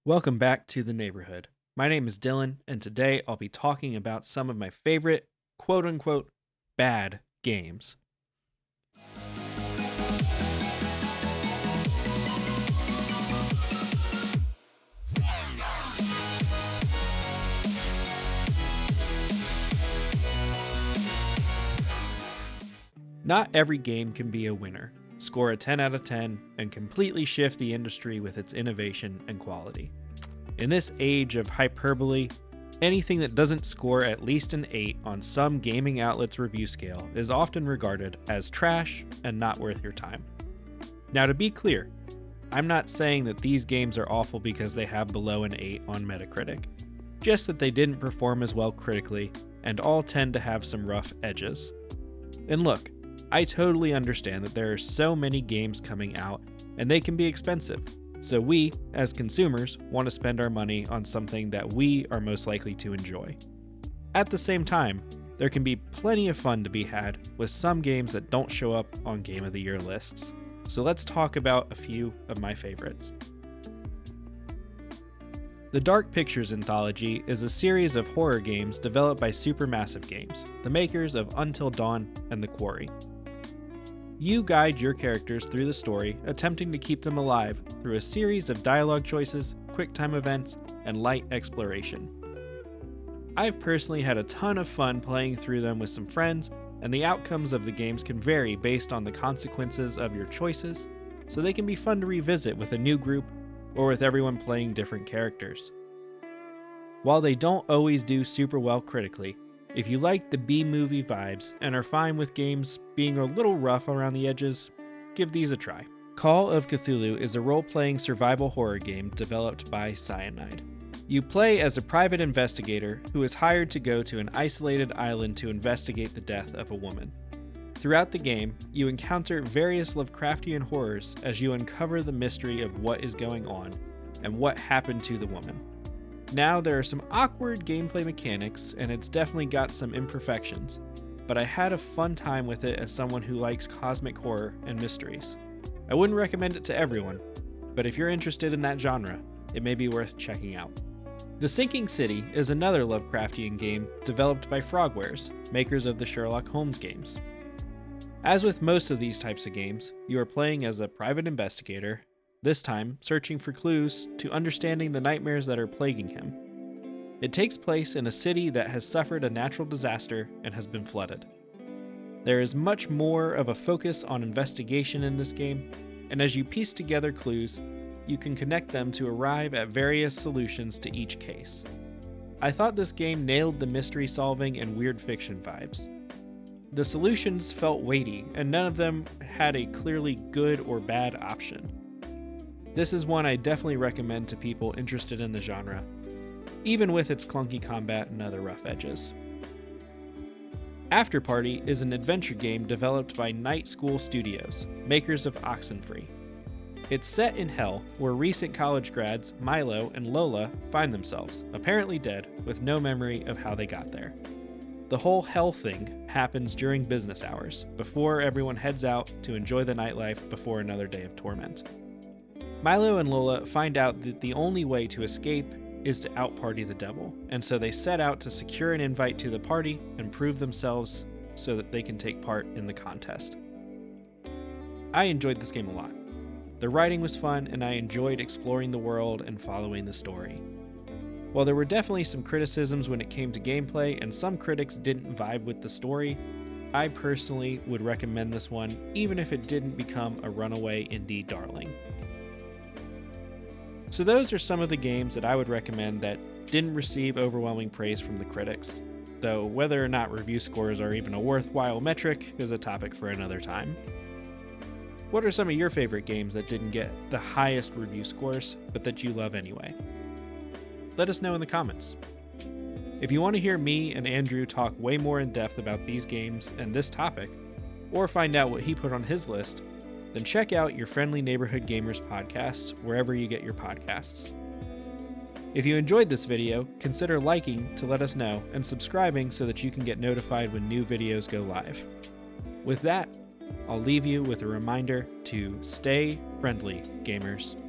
Welcome back to the neighborhood. My name is Dylan, and today I'll be talking about some of my favorite quote unquote bad games. Not every game can be a winner, score a 10 out of 10, and completely shift the industry with its innovation and quality. In this age of hyperbole, anything that doesn't score at least an 8 on some gaming outlet's review scale is often regarded as trash and not worth your time. Now, to be clear, I'm not saying that these games are awful because they have below an 8 on Metacritic, just that they didn't perform as well critically and all tend to have some rough edges. And look, I totally understand that there are so many games coming out and they can be expensive. So we, as consumers, want to spend our money on something that we are most likely to enjoy. At the same time, there can be plenty of fun to be had with some games that don't show up on Game of the Year lists. So let's talk about a few of my favorites. The Dark Pictures Anthology is a series of horror games developed by Supermassive Games, the makers of Until Dawn and The Quarry. You guide your characters through the story, attempting to keep them alive through a series of dialogue choices, quick-time events, and light exploration. I've personally had a ton of fun playing through them with some friends, and the outcomes of the games can vary based on the consequences of your choices, so they can be fun to revisit with a new group or with everyone playing different characters. While they don't always do super well critically, if you like the B-movie vibes and are fine with games being a little rough around the edges, give these a try. Call of Cthulhu is a role-playing survival horror game developed by Cyanide. You play as a private investigator who is hired to go to an isolated island to investigate the death of a woman. Throughout the game, you encounter various Lovecraftian horrors as you uncover the mystery of what is going on and what happened to the woman. Now, there are some awkward gameplay mechanics, and it's definitely got some imperfections, but I had a fun time with it as someone who likes cosmic horror and mysteries. I wouldn't recommend it to everyone, but if you're interested in that genre, it may be worth checking out. The Sinking City is another Lovecraftian game developed by Frogwares, makers of the Sherlock Holmes games. As with most of these types of games, you are playing as a private investigator, this time searching for clues to understanding the nightmares that are plaguing him. It takes place in a city that has suffered a natural disaster and has been flooded. There is much more of a focus on investigation in this game, and as you piece together clues, you can connect them to arrive at various solutions to each case. I thought this game nailed the mystery solving and weird fiction vibes. The solutions felt weighty, and none of them had a clearly good or bad option. This is one I definitely recommend to people interested in the genre, even with its clunky combat and other rough edges. After Party is an adventure game developed by Night School Studios, makers of Oxenfree. It's set in hell, where recent college grads Milo and Lola find themselves, apparently dead, with no memory of how they got there. The whole hell thing happens during business hours, before everyone heads out to enjoy the nightlife before another day of torment. Milo and Lola find out that the only way to escape is to out-party the devil, and so they set out to secure an invite to the party and prove themselves so that they can take part in the contest. I enjoyed this game a lot. The writing was fun, and I enjoyed exploring the world and following the story. While there were definitely some criticisms when it came to gameplay, and some critics didn't vibe with the story, I personally would recommend this one, even if it didn't become a runaway indie darling. So those are some of the games that I would recommend that didn't receive overwhelming praise from the critics, though whether or not review scores are even a worthwhile metric is a topic for another time. What are some of your favorite games that didn't get the highest review scores, but that you love anyway? Let us know in the comments. If you want to hear me and Andrew talk way more in depth about these games and this topic, or find out what he put on his list, then check out your Friendly Neighborhood Gamers podcast wherever you get your podcasts. If you enjoyed this video, consider liking to let us know and subscribing so that you can get notified when new videos go live. With that, I'll leave you with a reminder to stay friendly, gamers.